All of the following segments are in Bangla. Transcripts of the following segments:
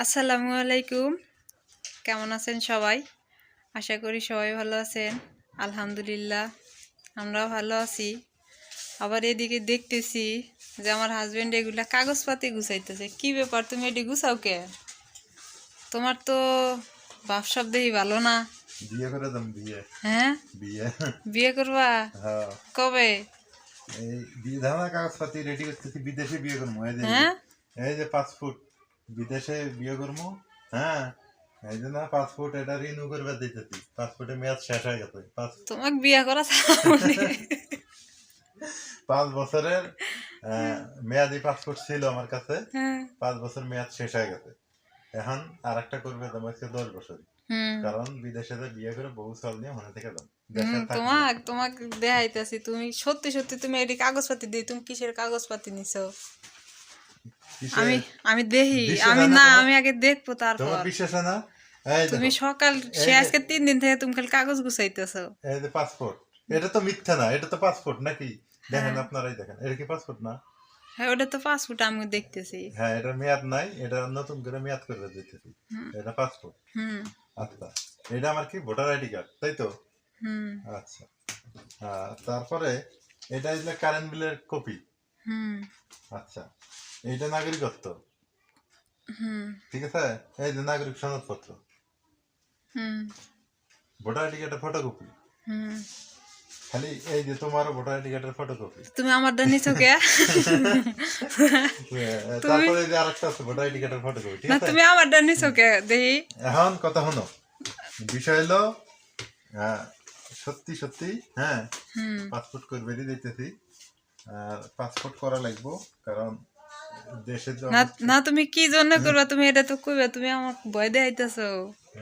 আসসালামু আলাইকুম। কেমন আছেন সবাই? আশা করি সবাই ভালো আছেন। আলহামদুলিল্লাহ আমরাও ভালো আছি। আবার এদিকে দেখতেছি যে আমার হাজবেন্ড এগুলা কাগজপাতি গুছাইতেছে। কি ব্যাপার, তুমি এটি গুছাও কে? তোমার তো ভাবসাব দেখি ভালো না। বিয়ে করে দাম বিয়ে হ্যাঁ, বিয়ে বিয়ে করবা? হ্যাঁ কবে? এই বিয়ে ধারণা কাগজপাতি রেডি করতেছি বিদেশে বিয়ে করবো হ্যাঁ, এই যে পাসপোর্ট বিদেশে বিয়ে করবো। হ্যাঁ এই যে না পাসপোর্ট এটা রিনিউ করবে দিতেছি, পাসপোর্টের মেয়াদ শেষ হয়ে গেছে। তোমাকে বিয়ে করা চাওনি? 5 বছরের মেয়াদি পাসপোর্ট ছিল আমার কাছে। হ্যাঁ। 5 বছর মেয়াদ শেষ হয়ে গেছে। এখন আর একটা করবে তোমার 10 বছর, হুম কারণ বিদেশে যে বিয়ে করে বহু সাল নিয়ে মনে থেকে দাম দেশে থাকবে। তোমাকে দেখাইতেছি, তুমি সত্যি সত্যি তুমি এটি কাগজপাতি দিই, তুমি কিসের কাগজপাতি নিছো? আমি আমি দেখি, আমি আগে দেখবো তোমার তারপর। বিশ্বাস হয় না? এই তুমি দেখো, সকাল সে এই যে আজকে 3 দিন থেকে তুমি খালি কাগজ গুছাইতেছো। এই যে পাসপোর্ট, এটা তো মিথ্যা না, এটা তো পাসপোর্ট নাকি? দেখেন, হ্যাঁ আপনারাই দেখেন, এটা কি পাসপোর্ট না? হ্যাঁ, ওটা তো পাসপোর্ট আমি দেখতেছি। হ্যাঁ, এটা মেয়াদ নাই, এটা নতুন করে মেয়াদ করে দিতেছি। হুম এটা পাসপোর্ট। হুম আচ্ছা, এটা আমার কি ভোটার আইডি কার্ড, তাই তো? হুম আচ্ছা, তারপরে এটা হচ্ছে কারেন্ট বিলের কপি। হুম আচ্ছা, এইটা নাগরিকত্ব, হুম ঠিক আছে? এই যে নাগরিক সনদপত্র, হুম ভোটার আইডি কার্ডের ফটোকপি। হুম খালি এই যে তোমার ভোটার আইডি কার্ডের ফটোকপি। তুমি আমার দা নিছো কে? তুমি তারপরে এই যে আরেকটা আছে ভোটার আইডি কার্ডের ফটোকপি, ঠিক না, আছে? তুমি আমার দা নিছো কে দেখি? এখন কথা হলো, বিষয় হলো আহ, সত্যি সত্যি, হ্যাঁ, হুম পাসপোর্ট করবে দিতেছি। আর পাসপোর্ট করা লাগবো, কারণ দেশের যে না অবস্থা। না, তুমি কি জন্য করবা? তুমি এটা তো কইবা, তুমি আমাকে ভয় দেখাইতেছো।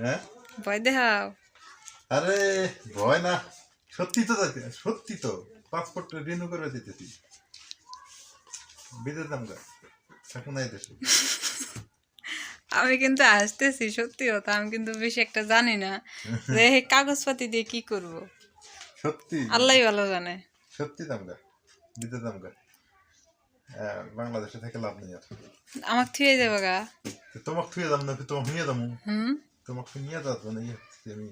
হ্যাঁ, ভয় দেখাও। আরে ভয় না, সত্যি তো সত্যি তো পাসপোর্ট রিনিউ করে দিতেছি। বিদেশ দাম এখন এই দেশে। আমি কিন্তু আসতেছি, সত্যি কথা, আমি কিন্তু বেশি একটা জানি না যে এই কাগজপাতি দিয়ে কি করব। সত্যি আল্লাহই ভালো জানে। সত্যি দামগা, বিদেশ দামগা। বাংলাদেশে থেকে লাভ নেই আর। আমাকে থুয়ে যাবে গা। তো তোমাকে থুয়ে দাম না, তোমাকে নিয়ে দাম, হুম, তোমাকে নিয়ে যাবো না, আমি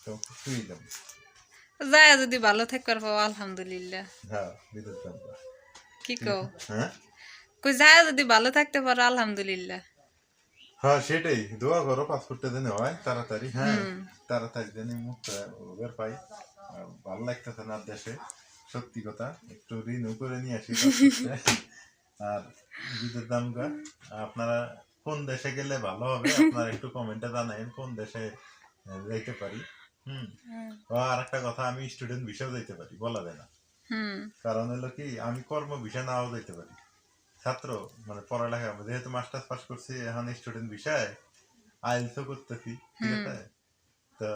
তোমাকে থুয়ে দাম। যায় যদি ভালো থাকবার পাবো আলহামদুলিল্লাহ। হ্যাঁ, বিদেশ দামগা। কি ঠিক কও? আছে, হ্যাঁ কই যায় যদি ভালো থাকতে পারো আলহামদুলিল্লাহ। হ্যাঁ, সেটাই দোয়া করো পাসপোর্টটা যেন হয় তাড়াতাড়ি। হ্যাঁ, হুম তাড়াতাড়ি যেন মুখ বের পাই। ভালো লাগতেছে না দেশে, সত্যি কথা। একটু রিনিউ করে নিয়ে আসি পাসপোর্টটা। আর বিদেশ দামগা, আপনারা কোন দেশে গেলে ভালো হবে, আপনারা একটু কমেন্টে জানাইন কোন দেশে যাইতে পারি। হুম, আর একটা কথা, আমি স্টুডেন্ট ভিসাও যাইতে পারি, বলা যায় না। হুম কারণ হলো কি, আমি কর্ম ভিসা নাও যাইতে পারি। ছাত্র মানে পড়ালেখা, যেহেতু মাস্টার্স পাস করছি, এখন স্টুডেন্ট বিষয় আইএলটিএস করতেছি, ঠিক হুম আছে? তো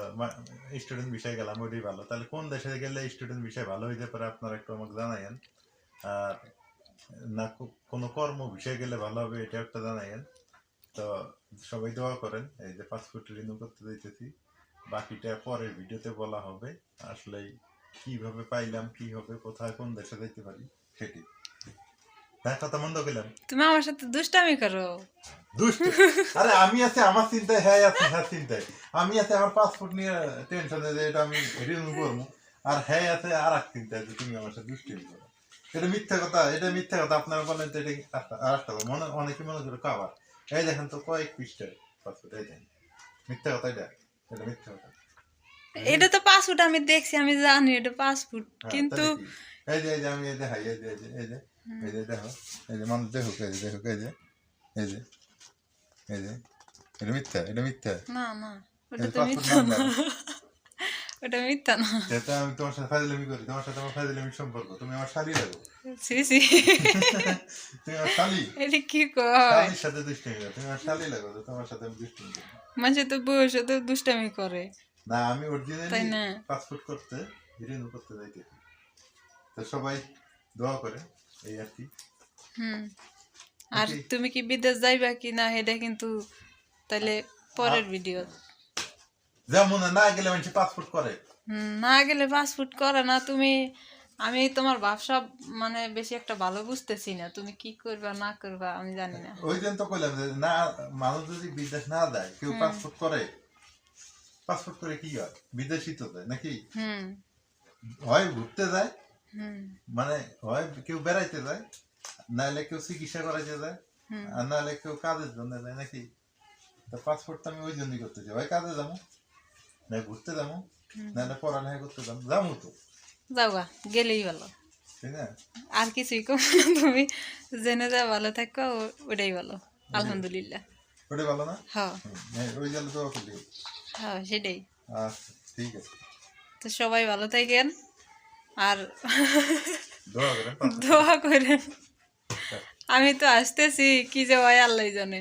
স্টুডেন্ট বিষয় গেলাম, ওইটাই ভালো। তাহলে কোন দেশে গেলে স্টুডেন্ট বিষয় ভালো হইতে পারে, আপনারা একটু আমাকে জানাইন। আর না কোনো কর্ম বিষয় গেলে ভালো হবে, এটা একটা জানাইন। তো সবাই দোয়া করেন। এই যে পাসপোর্ট রিনিউ করতে যাইতেছি, বাকিটা পরের ভিডিওতে বলা হবে। আসলে কিভাবে পাইলাম, কি হবে, কোথায় কোন দেশে যাইতে পারি সেটি। হ্যাঁ, কথা মন্দ করলাম? তুমি আমার সাথে দুষ্টামি করো। দুষ্ট? আরে আমি আছে আমার চিন্তায়, হ্যাঁ আছে হ্যাঁ চিন্তায়। আমি আছে আমার পাসপোর্ট নিয়ে টেনশনে যে এটা আমি রিনিউ করবো, আর হ্যাঁ আছে আর এক চিন্তায় যে তুমি আমার সাথে দুষ্টামি করো। এটা মিথ্যা কথা, এটা মিথ্যা কথা। আপনারা বলেন তো এটা আর একটা কথা, অনেকে মনে করে কাবার। এই দেখেন তো কয়েক পৃষ্ঠার পাসপোর্ট, এই দেখেন মিথ্যা কথা। এটা মিথ্যা কথা। এটা তো পাসপোর্ট, আমি দেখছি, আমি জানি এটা পাসপোর্ট, হ্যাঁ, কিন্তু তাহলে কি? এই যে আমি এই যে হাই, এই যে দেখো, এই যে মানুষ দেখুক, এই যে দেখুক, এই যে এই যে এই যে এটা মিথ্যা, এটা মিথ্যা। না না, ওটা এই তো পাসপোর্ট মিথ্যা না। নাম্বার। ওটা মিথ্যা না। যেটা আমি তোমার সাথে ফাজলামি করি, তোমার সাথে আমার ফাজলামি সম্পর্ক, তুমি আমার শালি লাগো। সি সি, তুমি আমার শালি, এটা কি কয়? শালির সাথে দুষ্টামি করো, তুমি আমার শালি লাগো, তো তোমার সাথে আমি দুষ্টামি করি। মানুষে তো বউয়ের সাথে দুষ্টামি করে, না, আমি তাই অরিজিনালি না? পাসপোর্ট করতে রিনিউ করতে যাইতে। তো সবাই দোয়া করে, এই আর কি। হুম। আর নাকি? তুমি কি বিদেশ যাইবা কি না, এটা কিন্তু তাহলে পরের ভিডিও। যেমন না গেলে মানুষ পাসপোর্ট করে। না গেলে পাসপোর্ট করে না। তুমি আমি তোমার ব্যবসা মানে বেশি একটা ভালো বুঝতেছি না, তুমি কি করবা না করবা আমি জানি না। ওই দিন তো কইলাম যে না, মানুষ যদি বিদেশ না যায়, কেউ পাসপোর্ট করে কি হয়, বিদেশি তো যায় নাকি, হুম হয় ঘুরতে যায়, হুম মানে হয় কেউ বেড়াইতে যায়, নাহলে কেউ চিকিৎসা করাইতে যায়, হুম আর নাহলে কেউ কাজের জন্য যায় নাকি। তো পাসপোর্টটা আমি ওই জন্যই করতে চাই, হয় কাজে যাবো, না ঘুরতে যাবো, নাহলে পড়ালেখা করতে যাবো, যাবো তো, যাওগা গেলেই ভালো, তাই না? আর কিছুই কম না, তুমি জেনে যা ভালো থাকো ওটাই ভালো। আলহামদুলিল্লাহ। ওটা ভালো না? হ্যাঁ ওই গেলে তো করলি। হ্যাঁ সেটাই। আচ্ছা, ঠিক আছে। তো সবাই ভালো থাকেন, আর দোয়া করেন পাসপোর্ট। দোয়া করেন। আমি তো আসতেছি, কি যে হয় আল্লাহ জানে।